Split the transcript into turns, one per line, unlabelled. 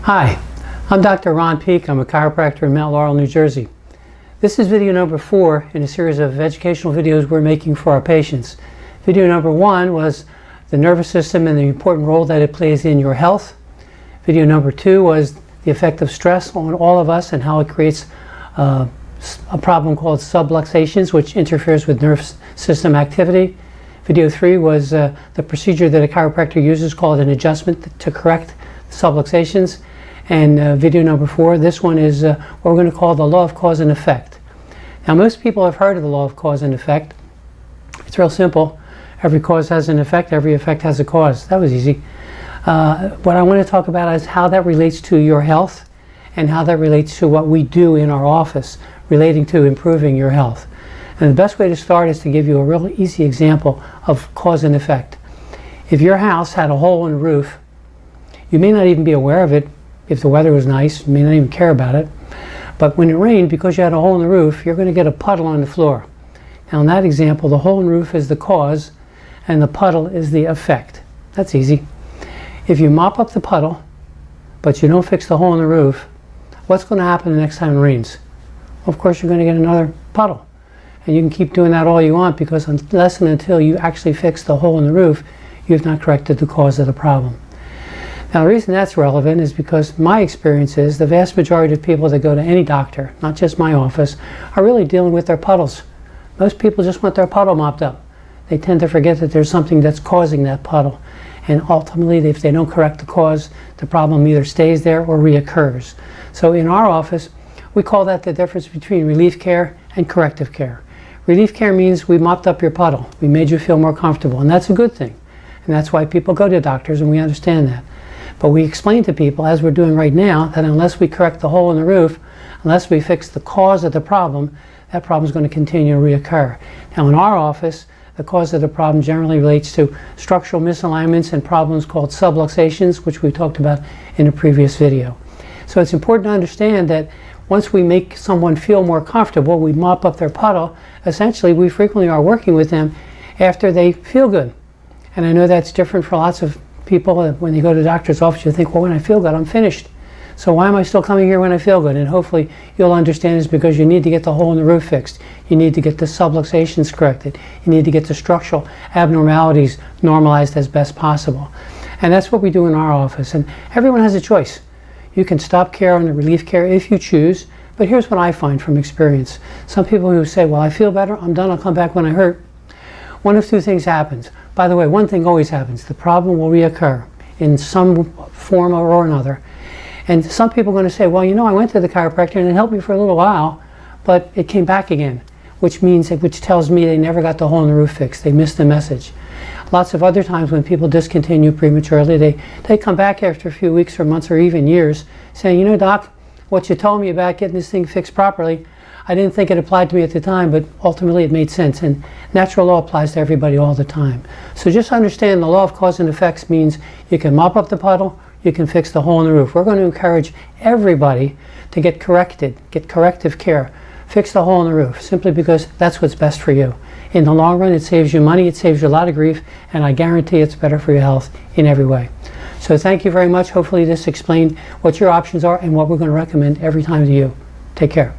Hi, I'm Dr. Ron Peek. I'm a chiropractor in Mount Laurel, New Jersey. This is video number 4 in a series of educational videos we're making for our patients. Video number 1 was the nervous system and the important role that it plays in your health. Video number 2 was the effect of stress on all of us and how it creates a problem called subluxations, which interferes with nervous system activity. Video 3 was the procedure that a chiropractor uses called an adjustment to correct subluxations. And video number 4, this one is what we're going to call the law of cause and effect. Now, most people have heard of the law of cause and effect. It's real simple. Every cause has an effect, every effect has a cause. That was easy. What I want to talk about is how that relates to your health and how that relates to what we do in our office relating to improving your health. And the best way to start is to give you a real easy example of cause and effect. If your house had a hole in the roof, you may not even be aware of it. If the weather was nice, you may not even care about it. But when it rained, because you had a hole in the roof, you're going to get a puddle on the floor. Now in that example, the hole in the roof is the cause and the puddle is the effect. That's easy. If you mop up the puddle, but you don't fix the hole in the roof, what's going to happen the next time it rains? Well, of course, you're going to get another puddle. And you can keep doing that all you want, because unless and until you actually fix the hole in the roof, you've not corrected the cause of the problem. Now, the reason that's relevant is because my experience is the vast majority of people that go to any doctor, not just my office, are really dealing with their puddles. Most people just want their puddle mopped up. They tend to forget that there's something that's causing that puddle. And ultimately, if they don't correct the cause, the problem either stays there or reoccurs. So in our office, we call that the difference between relief care and corrective care. Relief care means we mopped up your puddle. We made you feel more comfortable, and that's a good thing. And that's why people go to doctors, and we understand that. But we explain to people, as we're doing right now, that unless we correct the hole in the roof, unless we fix the cause of the problem, that problem is going to continue to reoccur. Now in our office, the cause of the problem generally relates to structural misalignments and problems called subluxations, which we talked about in a previous video. So it's important to understand that once we make someone feel more comfortable, we mop up their puddle, essentially we frequently are working with them after they feel good. And I know that's different for lots of people. When you go to the doctor's office, you think, well, when I feel good, I'm finished. So why am I still coming here when I feel good? And hopefully you'll understand it's because you need to get the hole in the roof fixed. You need to get the subluxations corrected. You need to get the structural abnormalities normalized as best possible. And that's what we do in our office. And everyone has a choice. You can stop care on the relief care if you choose. But here's what I find from experience. Some people who say, well, I feel better, I'm done, I'll come back when I hurt. One of two things happens. By the way, one thing always happens. The problem will reoccur in some form or another. And some people are going to say, well, you know, I went to the chiropractor and it helped me for a little while, but it came back again, which tells me they never got the hole in the roof fixed. They missed the message. Lots of other times when people discontinue prematurely, they come back after a few weeks or months or even years saying, you know, doc, what you told me about getting this thing fixed properly, I didn't think it applied to me at the time, but ultimately it made sense. And natural law applies to everybody all the time. So just understand the law of cause and effects means you can mop up the puddle, you can fix the hole in the roof. We're going to encourage everybody to get corrective care. Fix the hole in the roof, simply because that's what's best for you. In the long run, it saves you money, it saves you a lot of grief, and I guarantee it's better for your health in every way. So thank you very much. Hopefully this explained what your options are and what we're going to recommend every time to you. Take care.